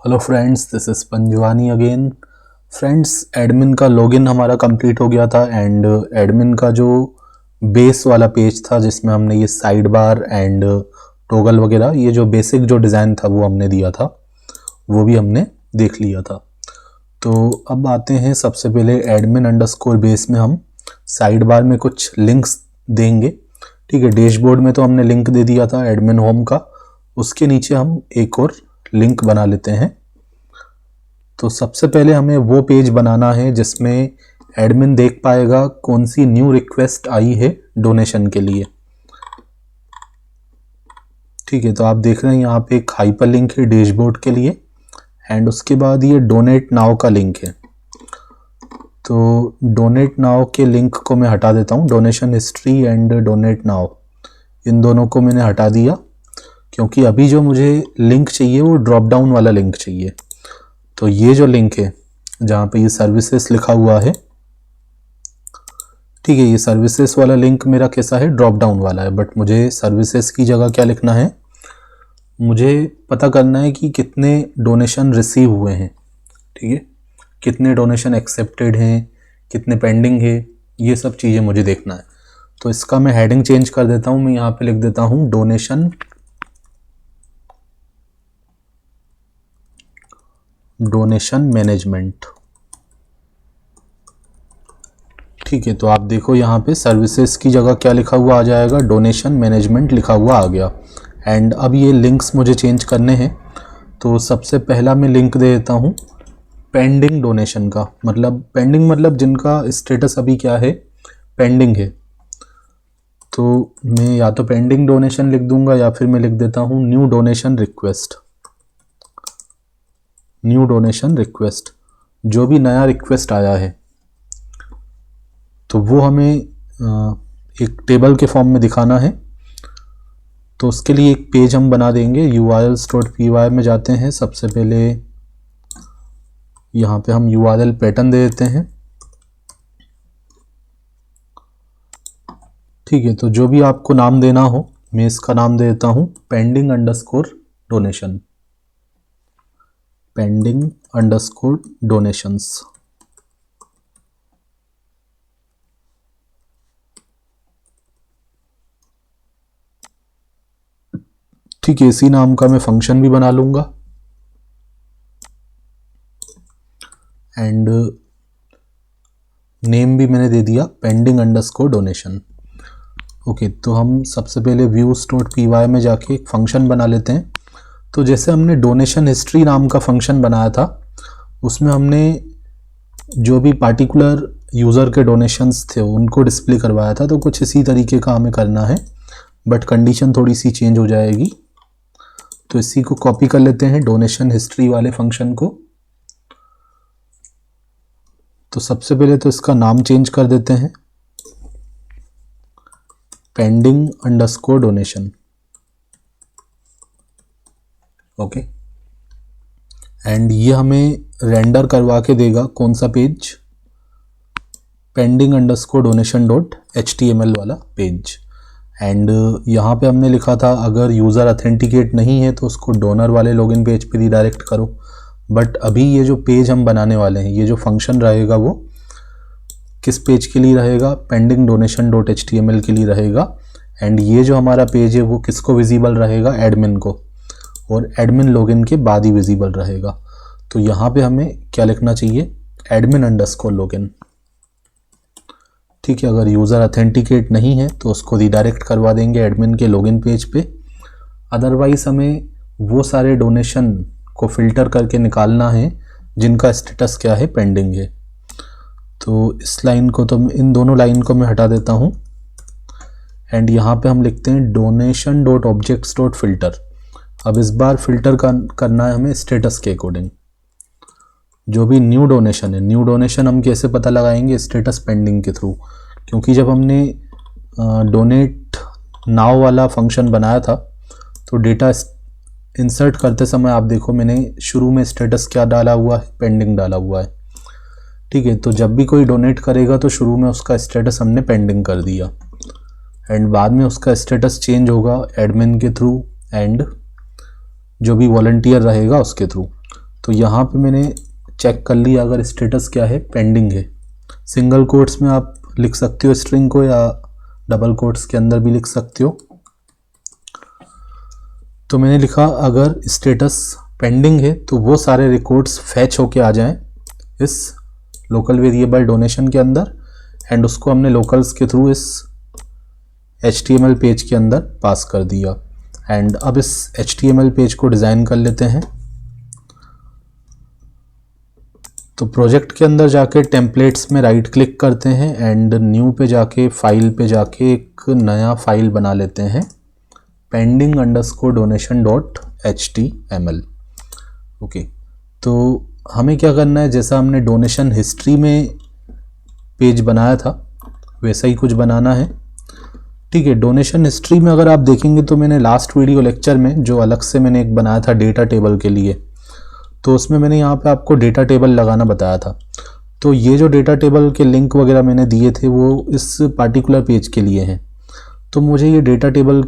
Hello friends, this is Panjwani again. Friends, admin का login हमारा complete हो गया था एंड एडमिन का जो बेस वाला पेज था जिसमें हमने ये साइड बार एंड टॉगल वगैरह ये जो बेसिक जो डिज़ाइन था वो हमने दिया था, वो भी हमने देख लिया था। तो अब आते हैं सबसे पहले एडमिन अंडरस्कोर बेस में हम साइड बार में कुछ लिंक्स देंगे। ठीक है, डैशबोर्ड में तो हमने लिंक दे दिया था एडमिन होम का, उसके नीचे हम एक और लिंक बना लेते हैं। तो सबसे पहले हमें वो पेज बनाना है जिसमें एडमिन देख पाएगा कौन सी न्यू रिक्वेस्ट आई है डोनेशन के लिए। ठीक है, तो आप देख रहे हैं यहाँ पे एक हाइपर लिंक है डैशबोर्ड के लिए एंड उसके बाद ये डोनेट नाउ का लिंक है। तो डोनेट नाउ के लिंक को मैं हटा देता हूँ, donation history and donate now in दोनों को मैंने हटा दिया, क्योंकि अभी जो मुझे लिंक चाहिए वो ड्रॉप डाउन वाला लिंक चाहिए। तो ये जो लिंक है जहाँ पे ये सर्विसेज लिखा हुआ है, ठीक है, ये सर्विसेज वाला लिंक मेरा कैसा है, ड्रॉप डाउन वाला है। बट मुझे सर्विसेज की जगह क्या लिखना है, मुझे पता करना है कि कितने डोनेशन रिसीव हुए हैं। ठीक है, कितने डोनेशन एक्सेप्टेड हैं, कितने पेंडिंग है, ये सब चीज़ें मुझे देखना है। तो इसका मैं हेडिंग चेंज कर देता हूँ, मैं यहाँ पे लिख देता हूँ डोनेशन मैनेजमेंट। ठीक है, तो आप देखो यहाँ पे सर्विसेज की जगह क्या लिखा हुआ आ जाएगा, डोनेशन मैनेजमेंट लिखा हुआ आ गया। एंड अब ये लिंक्स मुझे चेंज करने हैं। तो सबसे पहला मैं लिंक दे देता हूँ पेंडिंग डोनेशन का, मतलब पेंडिंग मतलब जिनका स्टेटस अभी क्या है, पेंडिंग है। तो मैं या तो पेंडिंग डोनेशन लिख दूंगा या फिर मैं लिख देता हूँ new donation request. New donation request, जो भी नया रिक्वेस्ट आया है तो वो हमें एक टेबल के फॉर्म में दिखाना है। तो उसके लिए एक पेज हम बना देंगे, urls.py में जाते हैं। सबसे पहले यहाँ पे हम url पैटर्न दे देते हैं। ठीक है, तो जो भी आपको नाम देना हो, मैं इसका नाम दे देता हूँ pending underscore donation, pending underscore donations. ठीक है, इसी नाम का मैं फंक्शन भी बना लूंगा एंड नेम भी मैंने दे दिया पेंडिंग अंडरस्कोर डोनेशन। ओके, तो हम सबसे पहले views.py में जाके एक फंक्शन बना लेते हैं। तो जैसे हमने डोनेशन हिस्ट्री नाम का फंक्शन बनाया था, उसमें हमने जो भी पार्टिकुलर यूज़र के डोनेशंस थे उनको डिस्प्ले करवाया था। तो कुछ इसी तरीके का हमें करना है, बट कंडीशन थोड़ी सी चेंज हो जाएगी। तो इसी को कॉपी कर लेते हैं डोनेशन हिस्ट्री वाले फंक्शन को। तो सबसे पहले तो इसका नाम चेंज कर देते हैं, pending underscore donation. Okay, and ये हमें रेंडर करवा के देगा कौन सा page, pending underscore donation dot HTML वाला पेज। एंड यहाँ पे हमने लिखा था अगर यूज़र अथेंटिकेट नहीं है तो उसको डोनर वाले लॉगिन पेज पे रिडायरेक्ट करो। बट अभी ये जो पेज हम बनाने वाले हैं, ये जो फंक्शन रहेगा वो किस पेज के लिए रहेगा, पेंडिंग डोनेशन डॉट HTML के लिए रहेगा। एंड ये जो हमारा पेज है वो किसको विजिबल रहेगा, एडमिन को, और एडमिन लॉगिन के बाद ही विजिबल रहेगा। तो यहाँ पे हमें क्या लिखना चाहिए, एडमिन अंडरस्कोर लॉगिन। ठीक है, अगर यूज़र अथेंटिकेट नहीं है तो उसको रिडायरेक्ट करवा देंगे एडमिन के लॉगिन पेज पे। अदरवाइज हमें वो सारे डोनेशन को फिल्टर करके निकालना है जिनका स्टेटस क्या है, पेंडिंग है। तो इस लाइन को तो इन दोनों लाइन को मैं हटा देता हूँ एंड यहाँ पे हम लिखते हैं donation dot objects dot filter. अब इस बार फिल्टर करना है हमें स्टेटस के अकॉर्डिंग। जो भी न्यू डोनेशन है, न्यू डोनेशन हम कैसे पता लगाएंगे, स्टेटस पेंडिंग के थ्रू, क्योंकि जब हमने डोनेट नाउ वाला फंक्शन बनाया था तो डेटा इंसर्ट करते समय आप देखो मैंने शुरू में स्टेटस क्या डाला हुआ है, पेंडिंग डाला हुआ है। ठीक है, तो जब भी कोई डोनेट करेगा तो शुरू में उसका स्टेटस हमने पेंडिंग कर दिया एंड बाद में उसका स्टेटस चेंज होगा एडमिन के थ्रू एंड जो भी वॉलंटियर रहेगा उसके थ्रू। तो यहाँ पे मैंने चेक कर लिया अगर स्टेटस क्या है, पेंडिंग है। सिंगल कोट्स में आप लिख सकते हो स्ट्रिंग को, या डबल कोट्स के अंदर भी लिख सकते हो। तो मैंने लिखा अगर स्टेटस पेंडिंग है तो वो सारे रिकॉर्ड्स फैच होके आ जाएं इस लोकल वेरिएबल डोनेशन के अंदर, एंड उसको हमने लोकल्स के थ्रू इस HTML पेज के अंदर पास कर दिया। एंड अब इस HTML पेज को डिज़ाइन कर लेते हैं। तो प्रोजेक्ट के अंदर जाके टेम्पलेट्स में राइट क्लिक करते हैं एंड न्यू पे जाके फाइल पे जाके एक नया फाइल बना लेते हैं, pending_donation.html। ओके, तो हमें क्या करना है, जैसा हमने डोनेशन हिस्ट्री में पेज बनाया था वैसा ही कुछ बनाना है। ठीक है, डोनेशन हिस्ट्री में अगर आप देखेंगे तो मैंने लास्ट वीडियो लेक्चर में जो अलग से मैंने एक बनाया था डेटा टेबल के लिए, तो उसमें मैंने यहाँ पे आपको डेटा टेबल लगाना बताया था। तो ये जो डेटा टेबल के लिंक वगैरह मैंने दिए थे वो इस पार्टिकुलर पेज के लिए हैं। तो मुझे ये डेटा टेबल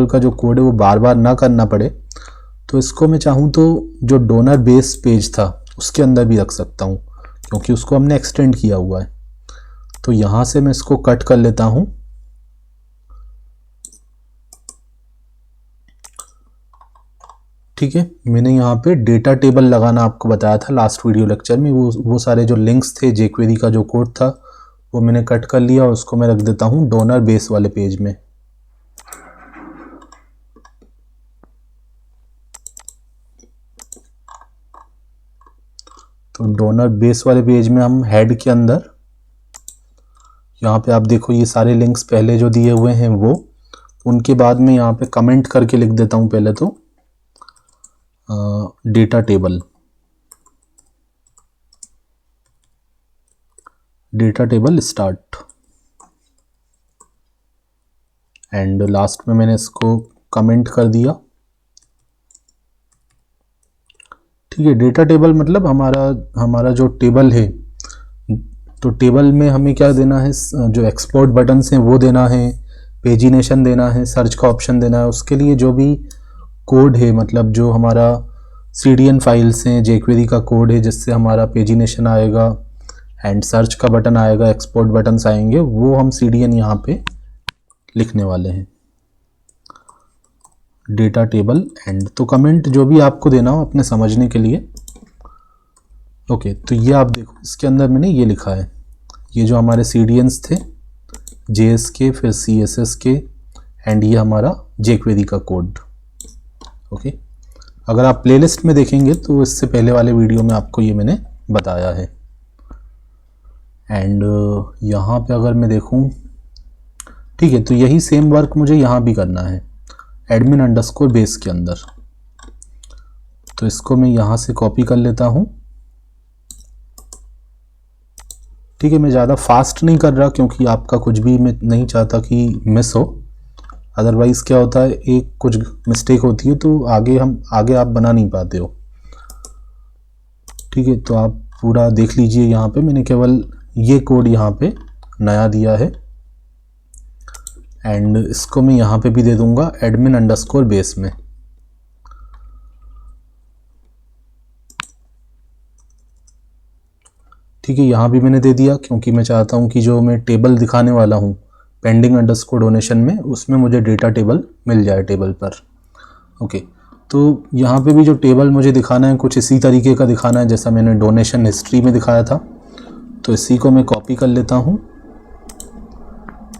का जो कोड है वो बार बार ना करना पड़े, तो इसको मैं चाहूँ तो जो डोनर बेस पेज था उसके अंदर भी रख सकता हूँ, क्योंकि उसको हमने एक्सटेंड किया हुआ है। तो यहाँ से मैं इसको कट कर लेता हूँ। ठीक है, मैंने यहाँ पे डेटा टेबल लगाना आपको बताया था लास्ट वीडियो लेक्चर में। वो सारे जो लिंक्स थे, jQuery का जो कोड था वो मैंने कट कर लिया और उसको मैं रख देता हूँ डोनर बेस वाले पेज में। तो डोनर बेस वाले पेज में हम हेड के अंदर यहाँ पे आप देखो ये सारे लिंक्स पहले जो दिए हुए हैं वो, उनके बाद में यहाँ पे कमेंट करके लिख देता हूँ पहले तो data table start, and last में मैंने इसको कमेंट कर दिया। ठीक है, डेटा टेबल मतलब हमारा जो टेबल है, तो टेबल में हमें क्या देना है, जो एक्सपोर्ट बटन्स हैं वो देना है, पेजिनेशन देना है, सर्च का ऑप्शन देना है। उसके लिए जो भी कोड है, मतलब जो हमारा CDN फाइल्स हैं, jQuery का कोड है जिससे हमारा पेजिनेशन आएगा एंड सर्च का बटन आएगा, एक्सपोर्ट बटन्स आएंगे, वो हम CDN यहाँ पे लिखने वाले हैं, डेटा टेबल एंड। तो कमेंट जो भी आपको देना हो अपने समझने के लिए। ओके, तो ये आप देखो इसके अंदर मैंने ये लिखा है, ये जो हमारे CDNs थे JS के, फिर CSS के, एंड ये हमारा jQuery का कोड। ओके, अगर आप प्लेलिस्ट में देखेंगे तो इससे पहले वाले वीडियो में आपको ये मैंने बताया है। एंड यहाँ पे अगर मैं देखूँ, ठीक है, तो यही सेम वर्क मुझे यहाँ भी करना है admin_base के अंदर। तो इसको मैं यहाँ से कॉपी कर लेता हूँ। ठीक है, मैं ज़्यादा फास्ट नहीं कर रहा क्योंकि आपका कुछ भी मैं नहीं चाहता कि मिस हो, अदरवाइज़ क्या होता है एक कुछ मिस्टेक होती है तो आगे आप बना नहीं पाते हो। ठीक है, तो आप पूरा देख लीजिए, यहाँ पे मैंने केवल ये कोड यहाँ पे नया दिया है, एंड इसको मैं यहाँ पे भी दे दूंगा admin_base में। ठीक है, यहाँ भी मैंने दे दिया क्योंकि मैं चाहता हूँ कि जो मैं टेबल दिखाने वाला हूँ pending_donation में, उसमें मुझे डेटा टेबल मिल जाए टेबल पर। ओके, तो यहाँ पे भी जो टेबल मुझे दिखाना है कुछ इसी तरीके का दिखाना है जैसा मैंने डोनेशन हिस्ट्री में दिखाया था। तो इसी को मैं कॉपी कर लेता हूँ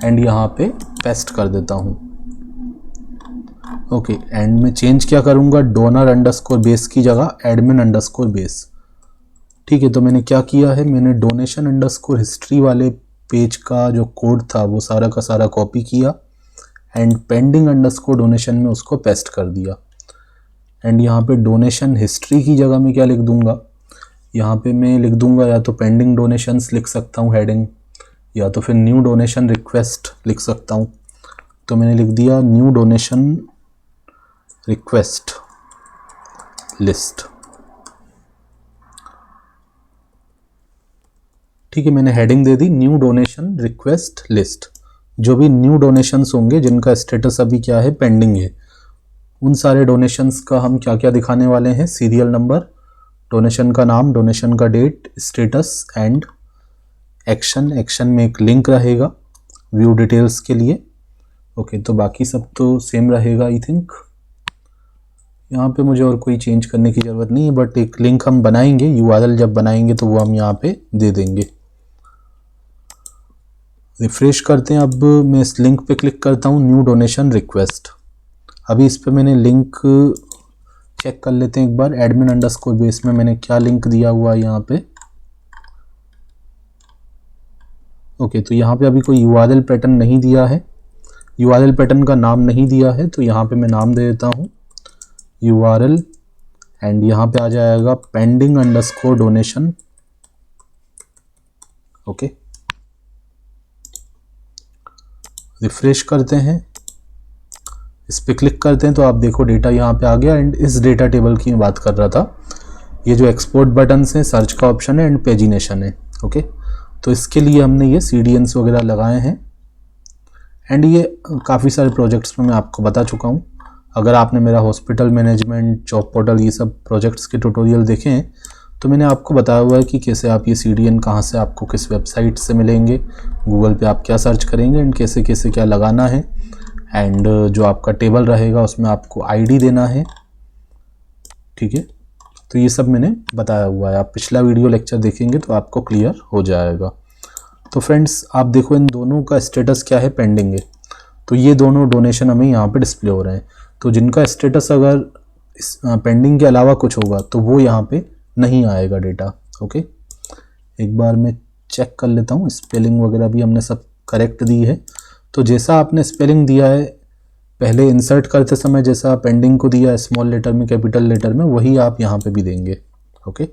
एंड यहाँ पे पेस्ट कर देता हूँ। ओके, एंड मैं चेंज क्या करूँगा, donor_base की जगह admin_base। ठीक है, तो मैंने क्या किया है, मैंने donation_history वाले पेज का जो कोड था वो सारा का सारा कॉपी किया एंड pending_donation में उसको पेस्ट कर दिया। एंड यहाँ पे डोनेशन हिस्ट्री की जगह मैं क्या लिख दूंगा, यहाँ पे मैं लिख दूंगा या तो पेंडिंग डोनेशंस लिख सकता हूँ हेडिंग, या तो फिर न्यू डोनेशन रिक्वेस्ट लिख सकता हूँ। तो मैंने लिख दिया न्यू डोनेशन रिक्वेस्ट लिस्ट। ठीक है, मैंने हेडिंग दे दी न्यू डोनेशन रिक्वेस्ट लिस्ट। जो भी न्यू डोनेशंस होंगे जिनका स्टेटस अभी क्या है, पेंडिंग है, उन सारे डोनेशंस का हम क्या क्या दिखाने वाले हैं, सीरियल नंबर, डोनेशन का नाम, डोनेशन का date, status and action. Action में एक लिंक रहेगा व्यू डिटेल्स के लिए। ओके, तो बाकी सब तो सेम रहेगा आई थिंक। यहाँ पे मुझे और कोई चेंज करने की ज़रूरत नहीं है, बट एक लिंक हम बनाएंगे, यूआरएल जब बनाएंगे तो वो हम यहाँ पे दे देंगे। रिफ्रेश करते हैं। अब मैं इस लिंक पे क्लिक करता हूँ, न्यू डोनेशन रिक्वेस्ट। अभी इस पे मैंने लिंक चेक कर लेते हैं एक बार, admin_ बेस में मैंने क्या लिंक दिया हुआ है यहाँ पे। ओके, तो यहाँ पे अभी कोई यूआरएल पैटर्न नहीं दिया है, यूआरएल पैटर्न का नाम नहीं दिया है, तो यहाँ पे मैं नाम दे देता हूँ URL एंड यहाँ पे आ जाएगा pending_donation। ओके, रिफ्रेश करते हैं, इस पे क्लिक करते हैं तो आप देखो डेटा यहाँ पे आ गया। एंड इस डेटा टेबल की मैं बात कर रहा था, ये जो एक्सपोर्ट बटन्स हैं, सर्च का ऑप्शन है एंड पेजिनेशन है। ओके, तो इसके लिए हमने ये CDNs वगैरह लगाए हैं एंड ये काफ़ी सारे प्रोजेक्ट्स में मैं आपको बता चुका हूँ। अगर आपने मेरा हॉस्पिटल मैनेजमेंट, जॉब पोर्टल, ये सब प्रोजेक्ट्स के ट्यूटोरियल देखे हैं तो मैंने आपको बताया हुआ है कि कैसे आप ये CDN कहाँ से, आपको किस वेबसाइट से मिलेंगे, गूगल पे आप क्या सर्च करेंगे एंड कैसे कैसे क्या लगाना है। एंड जो आपका टेबल रहेगा उसमें आपको ID देना है। ठीक है, तो ये सब मैंने बताया हुआ है, आप पिछला वीडियो लेक्चर देखेंगे तो आपको क्लियर हो जाएगा। तो फ्रेंड्स आप देखो इन दोनों का स्टेटस क्या है, पेंडिंग है। तो ये दोनों डोनेशन हमें यहाँ पे डिस्प्ले हो रहे हैं। तो जिनका स्टेटस अगर पेंडिंग के अलावा कुछ होगा तो वो यहाँ पे नहीं आएगा डेटा। ओके, एक बार मैं चेक कर लेता हूँ, स्पेलिंग वगैरह भी हमने सब करेक्ट दी है। तो जैसा आपने स्पेलिंग दिया है पहले इंसर्ट करते समय, जैसा पेंडिंग को दिया स्मॉल लेटर में, कैपिटल लेटर में, वही आप यहाँ पे भी देंगे। ओके,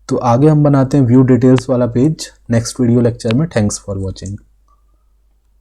तो आगे हम बनाते हैं व्यू डिटेल्स वाला पेज नेक्स्ट वीडियो लेक्चर में। Thanks for watching.